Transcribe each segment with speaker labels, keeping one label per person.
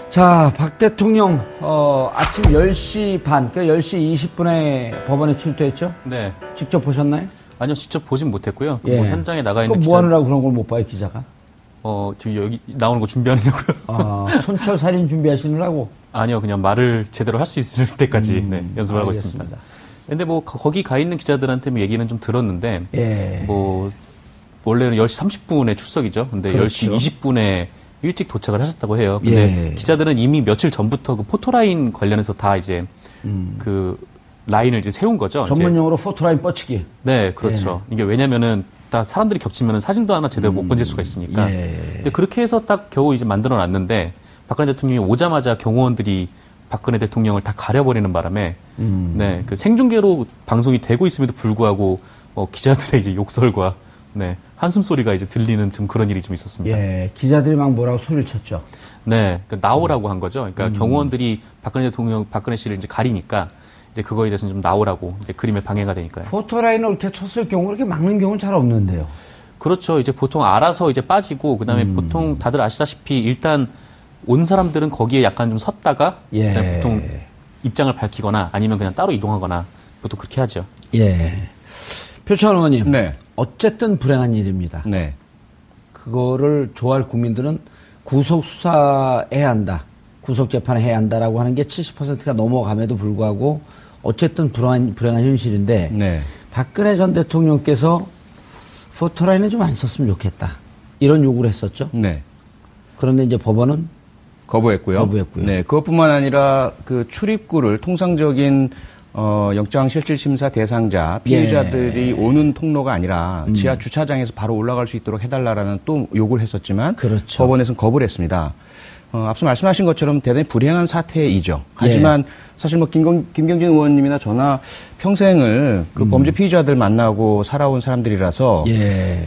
Speaker 1: 자, 박 대통령 아침 10시 반, 그러니까 10시 20분에 법원에 출두했죠?
Speaker 2: 네.
Speaker 1: 직접 보셨나요?
Speaker 2: 아니요, 직접 보진 못했고요.
Speaker 1: 예.
Speaker 2: 뭐 현장에 나가 있는
Speaker 1: 뭐 하느라고 그런 걸 못 봐요, 기자가?
Speaker 2: 지금 여기 나오는 거 준비하느냐고요?
Speaker 1: 촌철살인 준비하시느라고?
Speaker 2: 아니요, 그냥 말을 제대로 할 수 있을 때까지 연습을 하고 있습니다. 근데 뭐 거기 가 있는 기자들한테 뭐 얘기는 좀 들었는데,
Speaker 1: 예.
Speaker 2: 뭐 원래는 10시 30분에 출석이죠. 근데
Speaker 1: 그렇죠.
Speaker 2: 10시 20분에 일찍 도착을 하셨다고 해요. 근데
Speaker 1: 예.
Speaker 2: 기자들은 이미 며칠 전부터 그 포토라인 관련해서 다 이제 그 라인을 이제 세운 거죠.
Speaker 1: 전문용어로 포토라인 뻗치기.
Speaker 2: 네, 그렇죠.
Speaker 1: 예.
Speaker 2: 이게 왜냐면은 다 사람들이 겹치면은 사진도 하나 제대로 못 건질 수가 있으니까.
Speaker 1: 예.
Speaker 2: 근데 그렇게 해서 딱 겨우 이제 만들어 놨는데 박근혜 대통령이 오자마자 경호원들이 박근혜 대통령을 다 가려버리는 바람에 네, 그 생중계로 방송이 되고 있음에도 불구하고 기자들의 이제 욕설과 네, 한숨 소리가 이제 들리는 좀 그런 일이 좀 있었습니다.
Speaker 1: 예, 기자들이 막 뭐라고 소리를 쳤죠.
Speaker 2: 네, 그러니까 나오라고 한 거죠. 그러니까 경호원들이 박근혜 씨를 이제 가리니까 이제 그거에 대해서는 좀 나오라고 이제 그림에 방해가 되니까요.
Speaker 1: 포토라인을 이렇게 쳤을 경우 그렇게 막는 경우는 잘 없는데요.
Speaker 2: 그렇죠. 이제 보통 알아서 이제 빠지고 그다음에 보통 다들 아시다시피 일단 온 사람들은 거기에 약간 좀 섰다가
Speaker 1: 예.
Speaker 2: 보통 입장을 밝히거나 아니면 그냥 따로 이동하거나 보통 그렇게 하죠.
Speaker 1: 예. 표창원 의원님.
Speaker 3: 네.
Speaker 1: 어쨌든 불행한 일입니다.
Speaker 3: 네.
Speaker 1: 그거를 좋아할 국민들은 구속 수사해야 한다. 구속 재판을 해야 한다라고 하는 게 70%가 넘어감에도 불구하고 어쨌든 불행한 현실인데
Speaker 3: 네.
Speaker 1: 박근혜 전 대통령께서 포토라인을 좀 안 썼으면 좋겠다. 이런 요구를 했었죠.
Speaker 3: 네.
Speaker 1: 그런데 이제 법원은
Speaker 3: 거부했고요. 네. 그것뿐만 아니라 그 출입구를 통상적인 영장실질심사 대상자 피해자들이 오는 통로가 아니라 지하 주차장에서 바로 올라갈 수 있도록 해달라라는 또 요구를 했었지만
Speaker 1: 그렇죠.
Speaker 3: 법원에서는 거부를 했습니다. 앞서 말씀하신 것처럼 대단히 불행한 사태이죠. 하지만 사실 뭐 김경진 의원님이나 저나 평생을 그 범죄 피의자들 만나고 살아온 사람들이라서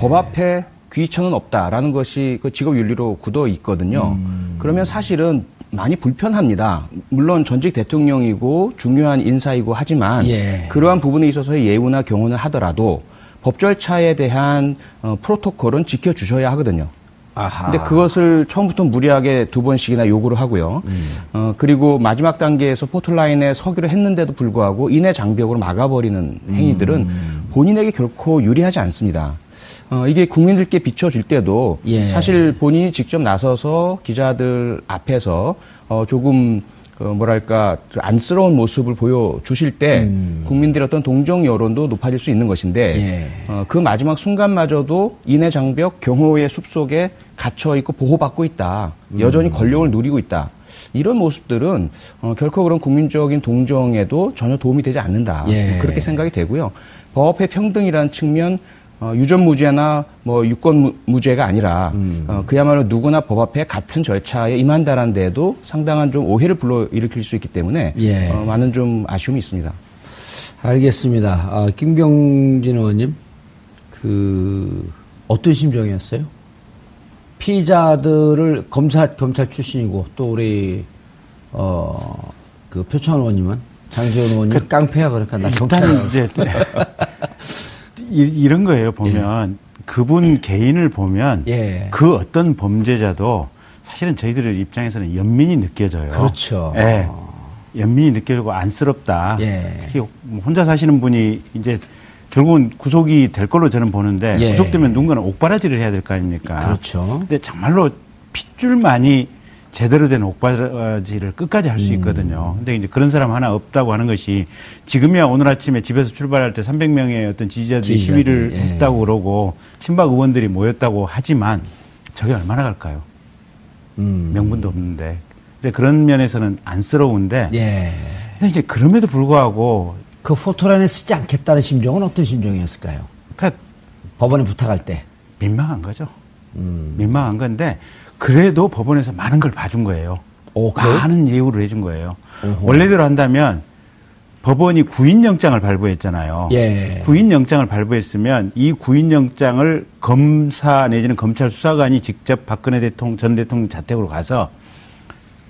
Speaker 3: 법 앞에 귀천은 없다라는 것이 그 직업 윤리로 굳어 있거든요. 그러면 사실은 많이 불편합니다. 물론 전직 대통령이고 중요한 인사이고 하지만 그러한 부분에 있어서의 예우나 경호는 하더라도 법 절차에 대한 프로토콜은 지켜주셔야 하거든요.
Speaker 1: 아하.
Speaker 3: 근데 그것을 처음부터 무리하게 2번씩이나 요구를 하고요. 그리고 마지막 단계에서 포토라인에 서기로 했는데도 불구하고 인해 장벽으로 막아버리는 행위들은 본인에게 결코 유리하지 않습니다. 이게 국민들께 비춰질 때도 사실 본인이 직접 나서서 기자들 앞에서 조금 뭐랄까 안쓰러운 모습을 보여주실 때 국민들의 어떤 동정 여론도 높아질 수 있는 것인데 그 마지막 순간마저도 인해 장벽 경호의 숲속에 갇혀 있고 보호받고 있다. 여전히 권력을 누리고 있다. 이런 모습들은 결코 그런 국민적인 동정에도 전혀 도움이 되지 않는다. 그렇게 생각이 되고요. 법의 평등이라는 측면 유전무죄나 뭐 유권무죄가 아니라 그야말로 누구나 법 앞에 같은 절차에 임한다는 데도 상당한 좀 오해를 불러일으킬 수 있기 때문에 많은 좀 아쉬움이 있습니다.
Speaker 1: 알겠습니다. 김경진 의원님, 어떤 심정이었어요? 피의자들을 검찰 출신이고 또 우리 표창원 의원님은 장지원 의원님 깡패야 그러니까 나 경찰이야.
Speaker 4: 이제 이런 거예요. 보면 그분 개인을 보면 그 어떤 범죄자도 사실은 저희들 입장에서는 연민이 느껴져요.
Speaker 1: 그렇죠.
Speaker 4: 예. 연민이 느껴지고 안쓰럽다. 특히 혼자 사시는 분이 이제 결국은 구속이 될 걸로 저는 보는데 구속되면 누군가는 옥바라지를 해야 될 거 아닙니까?
Speaker 1: 그렇죠.
Speaker 4: 근데 정말로 핏줄만이 제대로 된 옥바지를 끝까지 할 수 있거든요. 근데 이제 그런 사람 하나 없다고 하는 것이 지금이야 오늘 아침에 집에서 출발할 때 300명의 어떤 지지자들이 시위를 했다고 그러고 친박 의원들이 모였다고 하지만 저게 얼마나 갈까요? 명분도 없는데. 이제 그런 면에서는 안쓰러운데. 근데 이제 그럼에도 불구하고
Speaker 1: 그 포토라인에 쓰지 않겠다는 심정은 어떤 심정이었을까요?
Speaker 4: 그러니까
Speaker 1: 법원에 부탁할 때.
Speaker 4: 민망한 거죠. 민망한 건데 그래도 법원에서 많은 걸 봐준 거예요. 많은 예우를 해준 거예요. 원래대로 한다면 법원이 구인영장을 발부했잖아요. 구인영장을 발부했으면 이 구인영장을 검사 내지는 검찰 수사관이 직접 박근혜 전 대통령 자택으로 가서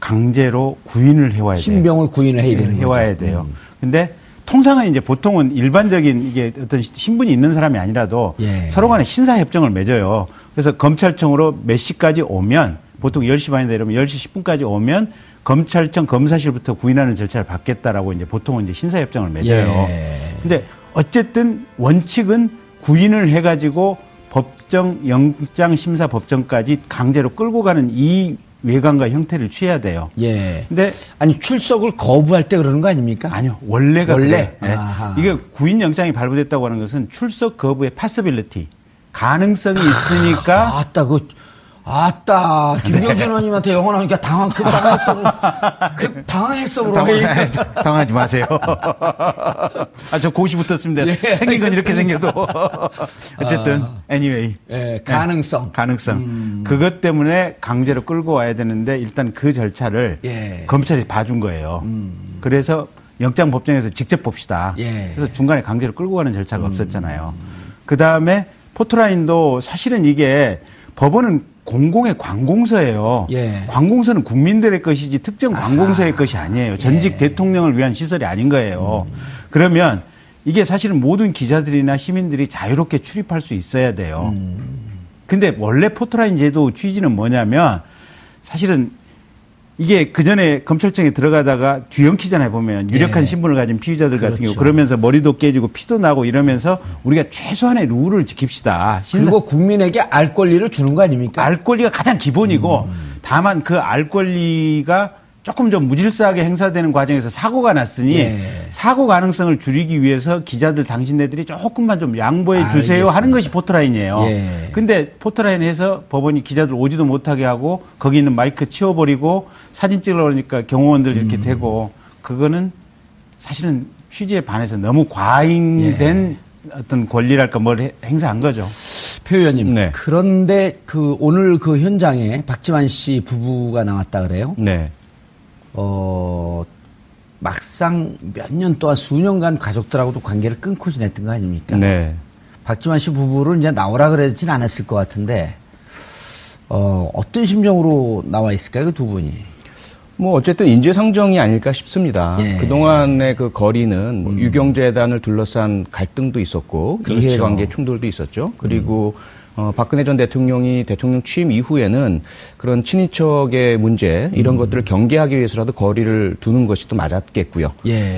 Speaker 4: 강제로 구인을 해와야 돼요.
Speaker 1: 신병을 구인을 해야 되는
Speaker 4: 해와야 돼요. 근데 통상은 이제 보통은 일반적인 이게 어떤 신분이 있는 사람이 아니라도 서로 간에 신사협정을 맺어요. 그래서 검찰청으로 몇 시까지 오면 보통 10시 반이다 이러면 10시 10분까지 오면 검찰청 검사실부터 구인하는 절차를 받겠다라고 이제 보통은 이제 신사협정을 맺어요. 근데 어쨌든 원칙은 구인을 해가지고 영장 심사 법정까지 강제로 끌고 가는 이 외관과 형태를 취해야 돼요.
Speaker 1: 예.
Speaker 4: 근데
Speaker 1: 아니 출석을 거부할 때 그러는 거 아닙니까?
Speaker 4: 아니요. 원래가
Speaker 1: 원래?
Speaker 4: 그래요. 네. 이게 구인 영장이 발부됐다고 하는 것은 출석 거부의 possibility, 가능성이 있으니까
Speaker 1: 아따, 김경준 의원님한테 영어 나오니까 당황했어, 그럼.
Speaker 4: 당황하지 마세요. 저 고시 붙었습니다.
Speaker 1: 예,
Speaker 4: 생긴 건 이렇게 생겨도. 어쨌든, anyway.
Speaker 1: 예, 가능성.
Speaker 4: 그것 때문에 강제로 끌고 와야 되는데, 일단 그 절차를 검찰이 봐준 거예요. 그래서 영장 법정에서 직접 봅시다. 그래서 중간에 강제로 끌고 가는 절차가 없었잖아요. 그 다음에 포토라인도 사실은 이게 법원은 공공의 관공서예요. 관공서는 국민들의 것이지 특정 관공서의 것이 아니에요. 전직 대통령을 위한 시설이 아닌 거예요. 그러면 이게 사실은 모든 기자들이나 시민들이 자유롭게 출입할 수 있어야 돼요. 근데 원래 포토라인 제도 취지는 뭐냐면 사실은 이게 그 전에 검찰청에 들어가다가 뒤엉키잖아요, 보면. 유력한 신분을 가진 피의자들 같은 경우. 그러면서 머리도 깨지고 피도 나고 이러면서 우리가 최소한의 룰을 지킵시다.
Speaker 1: 그리고 국민에게 알 권리를 주는 거 아닙니까?
Speaker 4: 알 권리가 가장 기본이고 다만 그 알 권리가 조금 좀 무질서하게 행사되는 과정에서 사고가 났으니 사고 가능성을 줄이기 위해서 기자들 당신네들이 조금만 좀 양보해 주세요 하는 것이 포토라인이에요. 근데 포토라인에서 법원이 기자들 오지도 못하게 하고 거기 있는 마이크 치워버리고 사진 찍으려고 그러니까 경호원들 이렇게 되고 그거는 사실은 취지에 반해서 너무 과잉된 어떤 권리랄까 뭘 행사한 거죠.
Speaker 1: 표 의원님. 그런데 오늘 그 현장에 박지만 씨 부부가 나왔다 그래요? 막상 몇 년 동안 수년간 가족들하고도 관계를 끊고 지냈던 거 아닙니까? 박지만 씨 부부를 이제 나오라 그러진 않았을 것 같은데, 어떤 심정으로 나와 있을까요, 그 두 분이?
Speaker 3: 뭐 어쨌든 인재상정이 아닐까 싶습니다. 그동안의 그 거리는 유경재단을 둘러싼 갈등도 있었고, 이해관계 충돌도 있었죠. 그리고 박근혜 전 대통령이 대통령 취임 이후에는 그런 친인척의 문제 이런 것들을 경계하기 위해서라도 거리를 두는 것이 또 맞았겠고요.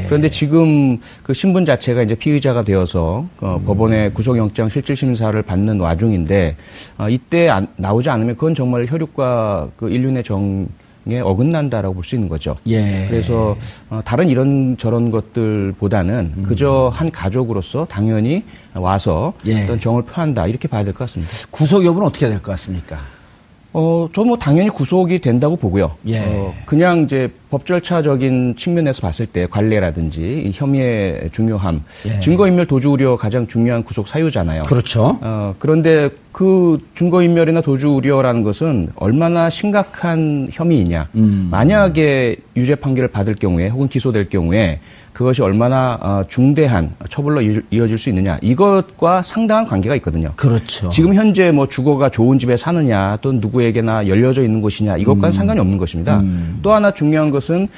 Speaker 3: 그런데 지금 그 신분 자체가 이제 피의자가 되어서 법원의 구속영장 실질심사를 받는 와중인데 이때 나오지 않으면 그건 정말 혈육과 그 인륜의 정에 어긋난다라고 볼 수 있는 거죠. 그래서 다른 이런 저런 것들보다는 그저 한 가족으로서 당연히 와서 어떤 정을 표한다 이렇게 봐야 될 것 같습니다.
Speaker 1: 구속 여부는 어떻게 될 것 같습니까?
Speaker 3: 저 뭐 당연히 구속이 된다고 보고요. 그냥 이제 법 절차적인 측면에서 봤을 때 관례라든지 혐의의 중요함, 증거인멸 도주 우려 가장 중요한 구속 사유잖아요.
Speaker 1: 그렇죠.
Speaker 3: 그런데 그 증거인멸이나 도주 우려라는 것은 얼마나 심각한 혐의이냐. 만약에 유죄 판결을 받을 경우에 혹은 기소될 경우에 그것이 얼마나 중대한 처벌로 이어질 수 있느냐. 이것과 상당한 관계가 있거든요.
Speaker 1: 그렇죠.
Speaker 3: 지금 현재 뭐 주거가 좋은 집에 사느냐 또는 누구에게나 열려져 있는 곳이냐 이것과는 상관이 없는 것입니다. 또 하나 중요한 것은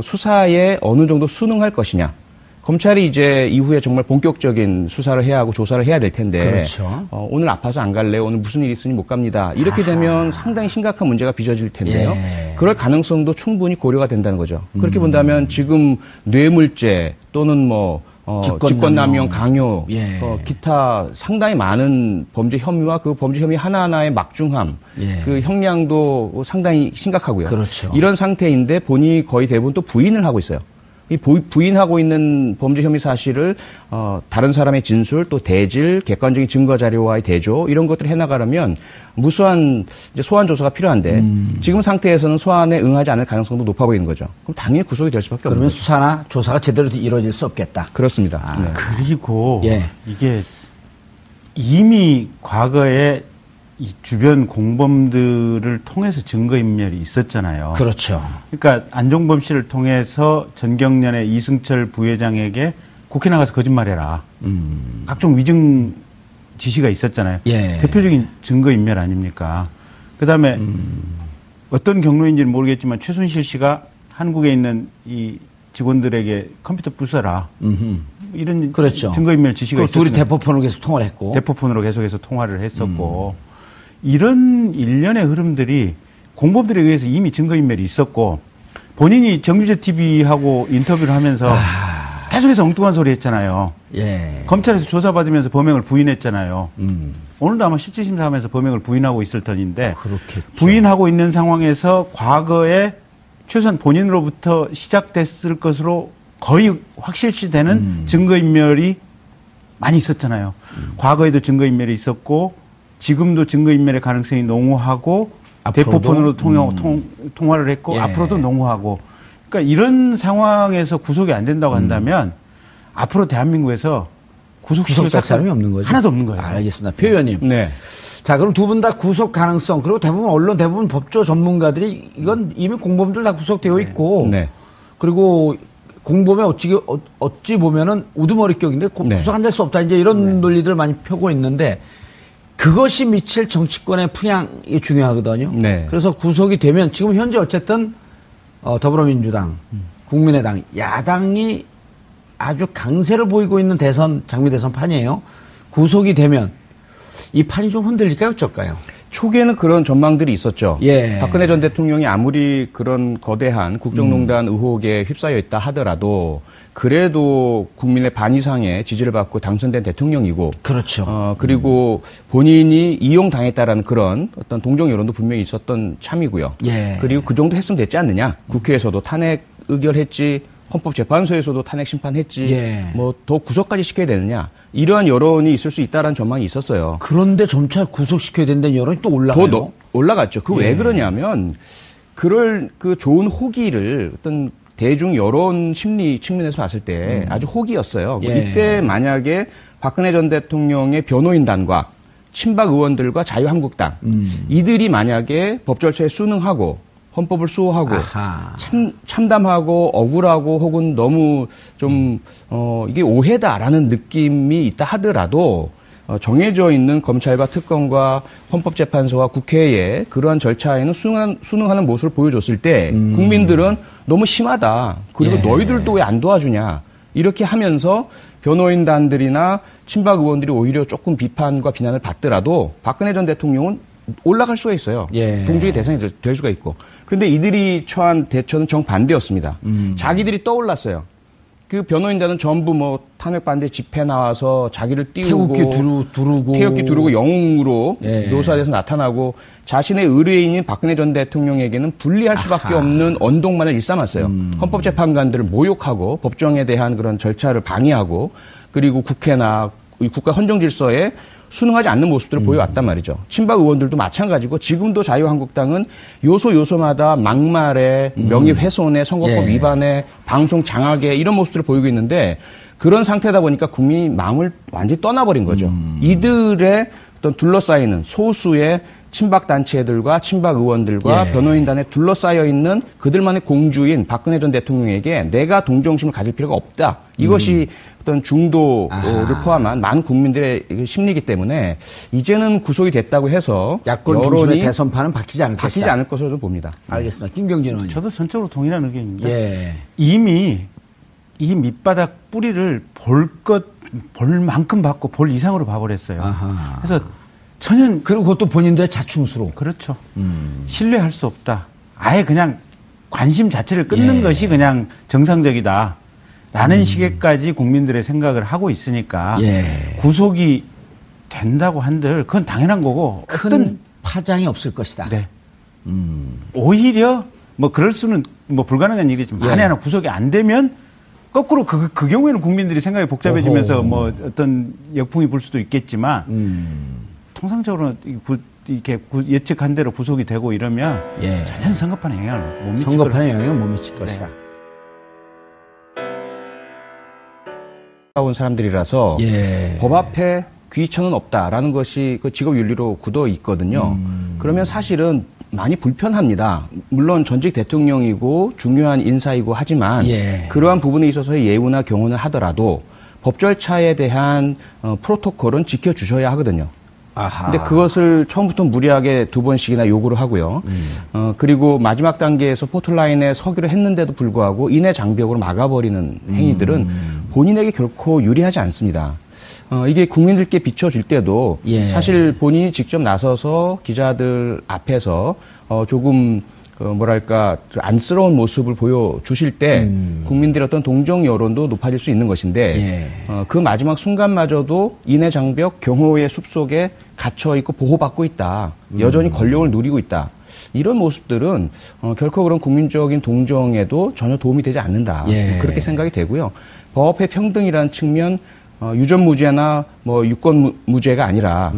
Speaker 3: 수사에 어느 정도 순응할 것이냐. 검찰이 이제 이후에 정말 본격적인 수사를 해야 하고 조사를 해야 될 텐데 오늘 아파서 안 갈래요. 오늘 무슨 일이 있으니 못 갑니다. 이렇게 되면 상당히 심각한 문제가 빚어질 텐데요. 그럴 가능성도 충분히 고려가 된다는 거죠. 그렇게 본다면 지금 뇌물죄 또는 뭐 직권남용, 강요, 기타 상당히 많은 범죄 혐의와 그 범죄 혐의 하나하나의 막중함, 그 형량도 상당히 심각하고요. 이런 상태인데 본인이 거의 대부분 또 부인을 하고 있어요. 이 부인하고 있는 범죄 혐의 사실을 다른 사람의 진술, 또 대질, 객관적인 증거 자료와의 대조 이런 것들을 해나가려면 무수한 이제 소환 조사가 필요한데 지금 상태에서는 소환에 응하지 않을 가능성도 높아 보이는 거죠. 그럼 당연히 구속이 될 수밖에 없는 거죠.
Speaker 1: 그러면 수사나 조사가 제대로 이루어질 수 없겠다.
Speaker 3: 그렇습니다.
Speaker 4: 그리고 이게 이미 과거에 이 주변 공범들을 통해서 증거인멸이 있었잖아요.
Speaker 1: 그렇죠.
Speaker 4: 그러니까 안종범 씨를 통해서 전경련의 이승철 부회장에게 국회 나가서 거짓말해라. 각종 위증 지시가 있었잖아요. 대표적인 증거인멸 아닙니까? 그다음에 어떤 경로인지는 모르겠지만 최순실 씨가 한국에 있는 이 직원들에게 컴퓨터 부숴라. 이런 증거인멸 지시가 있었고
Speaker 1: 둘이 대포폰으로 계속 통화를 했고
Speaker 4: 대포폰으로 계속해서 통화를 했었고 이런 일련의 흐름들이 공범들에 의해서 이미 증거인멸이 있었고 본인이 정규제 TV하고 인터뷰를 하면서 계속해서 엉뚱한 소리 했잖아요.
Speaker 1: 예.
Speaker 4: 검찰에서 조사받으면서 범행을 부인했잖아요. 오늘도 아마 실질심사하면서 범행을 부인하고 있을 터인데
Speaker 1: 그렇겠죠.
Speaker 4: 부인하고 있는 상황에서 과거에 최소한 본인으로부터 시작됐을 것으로 거의 확실시되는 증거인멸이 많이 있었잖아요. 과거에도 증거인멸이 있었고 지금도 증거인멸의 가능성이 농후하고 대포폰으로 통화를 했고
Speaker 1: 예.
Speaker 4: 앞으로도 농후하고 그러니까 이런 상황에서 구속이 안 된다고 한다면 앞으로 대한민국에서 구속될
Speaker 1: 사람이 없는 거죠.
Speaker 4: 하나도 없는 거예요.
Speaker 1: 알겠습니다. 표 의원님.
Speaker 3: 네.
Speaker 1: 자, 그럼 두 분 다 구속 가능성, 그리고 대부분 언론, 대부분 법조 전문가들이 이건 이미 공범들 다 구속되어 있고,
Speaker 3: 네.
Speaker 1: 그리고 공범에 어찌 보면은 우두머리격인데
Speaker 3: 네.
Speaker 1: 구속 안 될 수 없다. 이제 이런 논리들을 많이 펴고 있는데 그것이 미칠 정치권의 풍향이 중요하거든요.
Speaker 3: 네.
Speaker 1: 그래서 구속이 되면 지금 현재 어쨌든 더불어민주당, 국민의당, 야당이 아주 강세를 보이고 있는 장미 대선 판이에요. 구속이 되면 이 판이 좀 흔들릴까요? 어쩔까요?
Speaker 3: 초기에는 그런 전망들이 있었죠.
Speaker 1: 예.
Speaker 3: 박근혜 전 대통령이 아무리 그런 거대한 국정농단 의혹에 휩싸여 있다 하더라도 그래도 국민의 반 이상의 지지를 받고 당선된 대통령이고
Speaker 1: 그렇죠.
Speaker 3: 그리고 본인이 이용당했다라는 그런 어떤 동정 여론도 분명히 있었던 참이고요.
Speaker 1: 예.
Speaker 3: 그리고 그 정도 했으면 됐지 않느냐. 국회에서도 탄핵 의결했지. 헌법재판소에서도 탄핵 심판했지.
Speaker 1: 예.
Speaker 3: 뭐 더 구속까지 시켜야 되느냐. 이러한 여론이 있을 수 있다라는 전망이 있었어요.
Speaker 1: 그런데 점차 구속시켜야 된다는 여론이 또 올라가요.
Speaker 3: 더 올라갔죠. 그 왜
Speaker 1: 예.
Speaker 3: 그러냐면 그럴 그 좋은 호기를 어떤 대중 여론 심리 측면에서 봤을 때 아주 호기였어요.
Speaker 1: 예.
Speaker 3: 이때 만약에 박근혜 전 대통령의 변호인단과 친박 의원들과 자유한국당 이들이 만약에 법 절차에 순응하고 헌법을 수호하고 참담하고 억울하고 혹은 너무 좀 이게 오해다라는 느낌이 있다 하더라도 정해져 있는 검찰과 특검과 헌법재판소와 국회의 그러한 절차에는 순응하는 모습을 보여줬을 때 국민들은 너무 심하다. 그리고
Speaker 1: 예.
Speaker 3: 너희들도 왜 안 도와주냐. 이렇게 하면서 변호인단들이나 친박 의원들이 오히려 조금 비판과 비난을 받더라도 박근혜 전 대통령은 올라갈 수가 있어요.
Speaker 1: 예.
Speaker 3: 동조의 대상이 될 수가 있고. 그런데 이들이 처한 대처는 정반대였습니다. 자기들이 떠올랐어요. 그 변호인단은 전부 뭐 탄핵 반대 집회 나와서 자기를 띄우고 태극기 두르고 영웅으로
Speaker 1: 예.
Speaker 3: 묘사돼서 나타나고 자신의 의뢰인인 박근혜 전 대통령에게는 불리할 수밖에 없는 언동만을 일삼았어요. 헌법재판관들을 모욕하고 법정에 대한 그런 절차를 방해하고 그리고 국회나 국가 헌정 질서에 순응하지 않는 모습들을 보여왔단 말이죠. 친박 의원들도 마찬가지고 지금도 자유한국당은 요소마다 막말에 명예훼손에 선거법
Speaker 1: 예.
Speaker 3: 위반에 방송 장악에 이런 모습들을 보이고 있는데 그런 상태다 보니까 국민이 마음을 완전히 떠나버린 거죠. 이들의 어떤 둘러싸이는 소수의 친박 단체들과 친박 의원들과
Speaker 1: 예.
Speaker 3: 변호인단에 둘러싸여 있는 그들만의 공주인 박근혜 전 대통령에게 내가 동정심을 가질 필요가 없다. 이것이 어떤 중도를 포함한 많은 국민들의 심리이기 때문에 이제는 구속이 됐다고 해서
Speaker 1: 야권 중심의 대선판은 바뀌지 않을
Speaker 3: 것으로 좀 봅니다.
Speaker 1: 알겠습니다. 김경진 의원님.
Speaker 4: 저도 전적으로 동일한 의견입니다.
Speaker 1: 예.
Speaker 4: 이미 이 밑바닥 뿌리를 볼 만큼 봤고 볼 이상으로 봐버렸어요.
Speaker 1: 아하.
Speaker 4: 그래서 전혀
Speaker 1: 그리고 그것도 본인들의 자충수로.
Speaker 4: 그렇죠. 신뢰할 수 없다. 아예 그냥 관심 자체를 끊는
Speaker 1: 예.
Speaker 4: 것이 그냥 정상적이다. 라는 식의까지 국민들의 생각을 하고 있으니까
Speaker 1: 예.
Speaker 4: 구속이 된다고 한들 그건 당연한 거고
Speaker 1: 큰 파장이 없을 것이다.
Speaker 4: 네. 오히려 뭐 그럴 수는 뭐 불가능한 일이지만 만에 하나 구속이 안 되면 거꾸로 그 경우에는 국민들이 생각이 복잡해지면서
Speaker 1: 오호.
Speaker 4: 뭐 어떤 역풍이 불 수도 있겠지만 통상적으로 이렇게 예측한 대로 구속이 되고 이러면
Speaker 1: 예.
Speaker 4: 전혀 선거판에 영향을 못 미칠
Speaker 1: 선거판에 영향을 못 미칠 것이다.
Speaker 3: 온 사람들이라서
Speaker 1: 예.
Speaker 3: 법 앞에 귀천은 없다라는 것이 그 직업 윤리로 굳어 있거든요. 그러면 사실은 많이 불편합니다. 물론 전직 대통령이고 중요한 인사이고 하지만
Speaker 1: 예.
Speaker 3: 그러한 부분에 있어서의 예우나 경호는 하더라도 법 절차에 대한 프로토콜은 지켜주셔야 하거든요.
Speaker 1: 아하.
Speaker 3: 근데 그것을 처음부터 무리하게 2번씩이나 요구를 하고요. 그리고 마지막 단계에서 포털라인에 서기로 했는데도 불구하고 인해 장벽으로 막아버리는 행위들은 본인에게 결코 유리하지 않습니다. 이게 국민들께 비춰질 때도
Speaker 1: 예.
Speaker 3: 사실 본인이 직접 나서서 기자들 앞에서 조금 뭐랄까 안쓰러운 모습을 보여주실 때 국민들의 어떤 동정 여론도 높아질 수 있는 것인데 그 마지막 순간마저도 인해 장벽 경호의 숲속에 갇혀 있고 보호받고 있다. 여전히 권력을 누리고 있다. 이런 모습들은 결코 그런 국민적인 동정에도 전혀 도움이 되지 않는다.
Speaker 1: 예.
Speaker 3: 그렇게 생각이 되고요. 법의 평등이라는 측면 유전무죄나 뭐 유권무죄가 아니라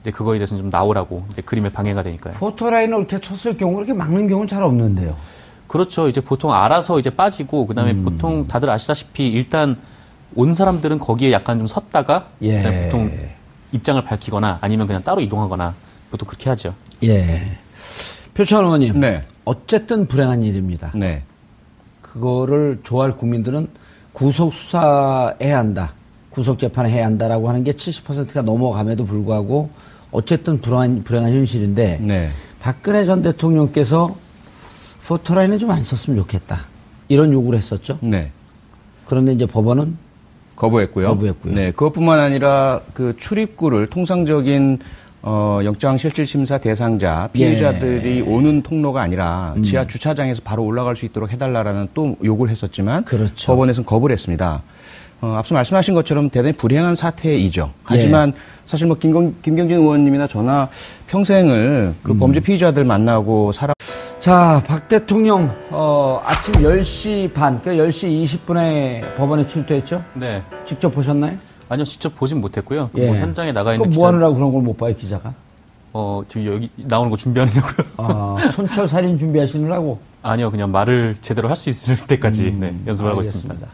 Speaker 2: 이제 그거에 대해서는 좀 나오라고 이제 그림에 방해가 되니까요.
Speaker 1: 포토라인을 이렇게 쳤을 경우 그렇게 막는 경우는 잘 없는데요.
Speaker 2: 그렇죠. 이제 보통 알아서 이제 빠지고 그다음에 보통 다들 아시다시피 일단 온 사람들은 거기에 약간 좀 섰다가
Speaker 1: 예.
Speaker 2: 그다음에 보통 입장을 밝히거나 아니면 그냥 따로 이동하거나 보통 그렇게 하죠.
Speaker 1: 예. 표창원 의원님.
Speaker 3: 네.
Speaker 1: 어쨌든 불행한 일입니다.
Speaker 3: 네.
Speaker 1: 그거를 좋아할 국민들은 구속 수사해야 한다. 구속 재판해야 한다라고 하는 게 70%가 넘어감에도 불구하고 어쨌든 불행한 현실인데
Speaker 3: 네.
Speaker 1: 박근혜 전 대통령께서 포토라인을 좀 안 썼으면 좋겠다. 이런 요구를 했었죠.
Speaker 3: 네.
Speaker 1: 그런데 이제 법원은
Speaker 3: 거부했고요. 네. 그것뿐만 아니라 그 출입구를 통상적인 영장실질심사 대상자 피해자들이 오는 통로가 아니라 지하 주차장에서 바로 올라갈 수 있도록 해달라라는 또 요구를 했었지만
Speaker 1: 그렇죠.
Speaker 3: 법원에서는 거부를 했습니다. 앞서 말씀하신 것처럼 대단히 불행한 사태이죠. 하지만 사실 뭐 김경진 의원님이나 저나 평생을 그 범죄 피의자들 만나고
Speaker 1: 자, 박 대통령 아침 10시 반, 그러니까 10시 20분에 법원에 출두했죠?
Speaker 2: 네.
Speaker 1: 직접 보셨나요?
Speaker 2: 아니요, 직접 보진 못했고요.
Speaker 1: 예.
Speaker 2: 뭐 현장에 나가 있는
Speaker 1: 뭐 하느라고 그런 걸 못 봐요, 기자가?
Speaker 2: 지금 여기 나오는 거 준비하느냐고요?
Speaker 1: 촌철 살인 준비하시느라고?
Speaker 2: 아니요, 그냥 말을 제대로 할 수 있을 때까지 연습을 하고
Speaker 1: 알겠습니다.
Speaker 2: 있습니다.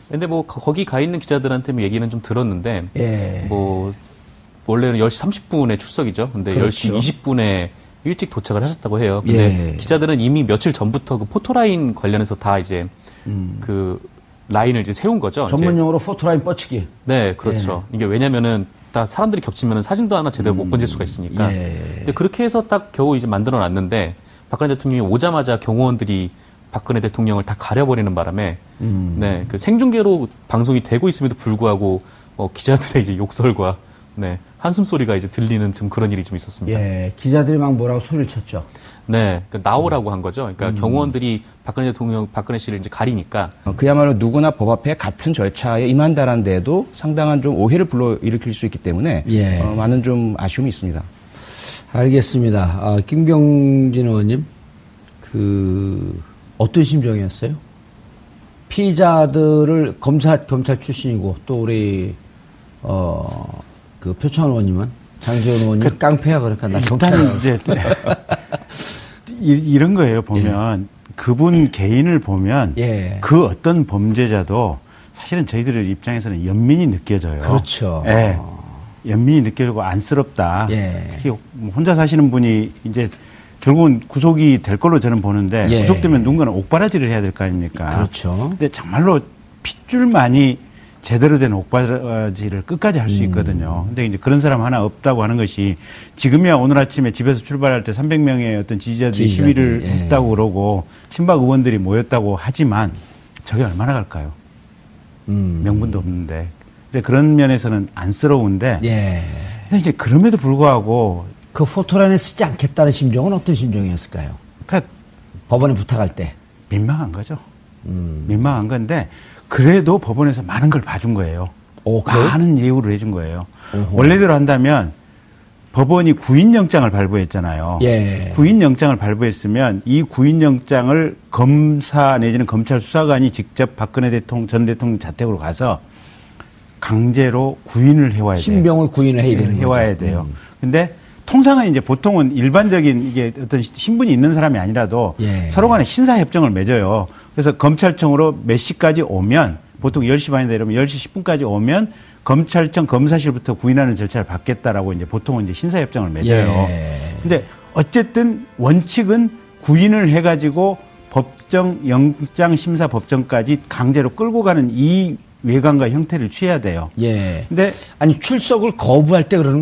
Speaker 2: 근데 뭐 거기 가 있는 기자들한테 뭐 얘기는 좀 들었는데
Speaker 1: 예.
Speaker 2: 뭐 원래는 10시 30분에 출석이죠. 근데
Speaker 1: 그렇죠.
Speaker 2: 10시 20분에 일찍 도착을 하셨다고 해요. 근데 기자들은 이미 며칠 전부터 그 포토라인 관련해서 다 이제 그 라인을 이제 세운 거죠.
Speaker 1: 전문용어로 포토라인 뻗치기.
Speaker 2: 네, 그렇죠. 이게 왜냐면은 다 사람들이 겹치면은 사진도 하나 제대로 못 건질 수가 있으니까. 근데 그렇게 해서 딱 겨우 이제 만들어 놨는데 박근혜 대통령이 오자마자 경호원들이 박근혜 대통령을 다 가려버리는 바람에 네, 그 생중계로 방송이 되고 있음에도 불구하고 기자들의 이제 욕설과 네, 한숨 소리가 이제 들리는 좀 그런 일이 좀 있었습니다.
Speaker 1: 예, 기자들이 막 뭐라고 소리를 쳤죠.
Speaker 2: 네, 그러니까 나오라고 한 거죠. 그러니까 경호원들이 박근혜 씨를 이제 가리니까
Speaker 3: 그야말로 누구나 법 앞에 같은 절차에 임한다는 데도 상당한 좀 오해를 불러일으킬 수 있기 때문에 많은 좀 아쉬움이 있습니다.
Speaker 1: 알겠습니다. 김경진 의원님, 어떤 심정이었어요? 피의자들을 검찰 출신이고 또 우리 표창원 의원님은 장재원 의원님 깡패야 그러니까 나 경찰이야.
Speaker 4: 이제 이런 거예요. 보면 그분 개인을 보면 그 어떤 범죄자도 사실은 저희들 입장에서는 연민이 느껴져요.
Speaker 1: 그렇죠.
Speaker 4: 예. 연민이 느껴지고 안쓰럽다. 특히 혼자 사시는 분이 이제 결국은 구속이 될 걸로 저는 보는데 구속되면 누군가는 옥바라지를 해야 될 거 아닙니까?
Speaker 1: 그렇죠.
Speaker 4: 근데 정말로 핏줄만이 제대로 된 옥바지를 끝까지 할 수 있거든요. 근데 이제 그런 사람 하나 없다고 하는 것이 지금이야 오늘 아침에 집에서 출발할 때 300명의 어떤 지지자들이 시위를 했다고 그러고 친박 의원들이 모였다고 하지만 저게 얼마나 갈까요? 명분도 없는데. 이제 그런 면에서는 안쓰러운데. 근데 이제 그럼에도 불구하고
Speaker 1: 그 포토라인에 쓰지 않겠다는 심정은 어떤 심정이었을까요?
Speaker 4: 그러니까
Speaker 1: 법원에 부탁할 때.
Speaker 4: 민망한 거죠. 민망한 건데 그래도 법원에서 많은 걸 봐준 거예요. 많은 예우를 해준 거예요. 원래대로 한다면 법원이 구인영장을 발부했잖아요. 구인영장을 발부했으면 이 구인영장을 검사 내지는 검찰 수사관이 직접 박근혜 전 대통령 자택으로 가서 강제로 구인을 해와야 돼요.
Speaker 1: 신병을 구인을 해야 되는
Speaker 4: 해와야 돼요. 근데 통상은 이제 보통은 일반적인 이게 어떤 신분이 있는 사람이 아니라도 서로 간에 신사협정을 맺어요. 그래서 검찰청으로 몇 시까지 오면 보통 10시 반이다 이러면 10시 10분까지 오면 검찰청 검사실부터 구인하는 절차를 받겠다라고 이제 보통은 이제 신사협정을 맺어요. 근데 어쨌든 원칙은 구인을 해가지고 영장 심사 법정까지 강제로 끌고 가는 이 외관과 형태를 취해야 돼요. 근데
Speaker 1: 아니 출석을 거부할 때 그러는 거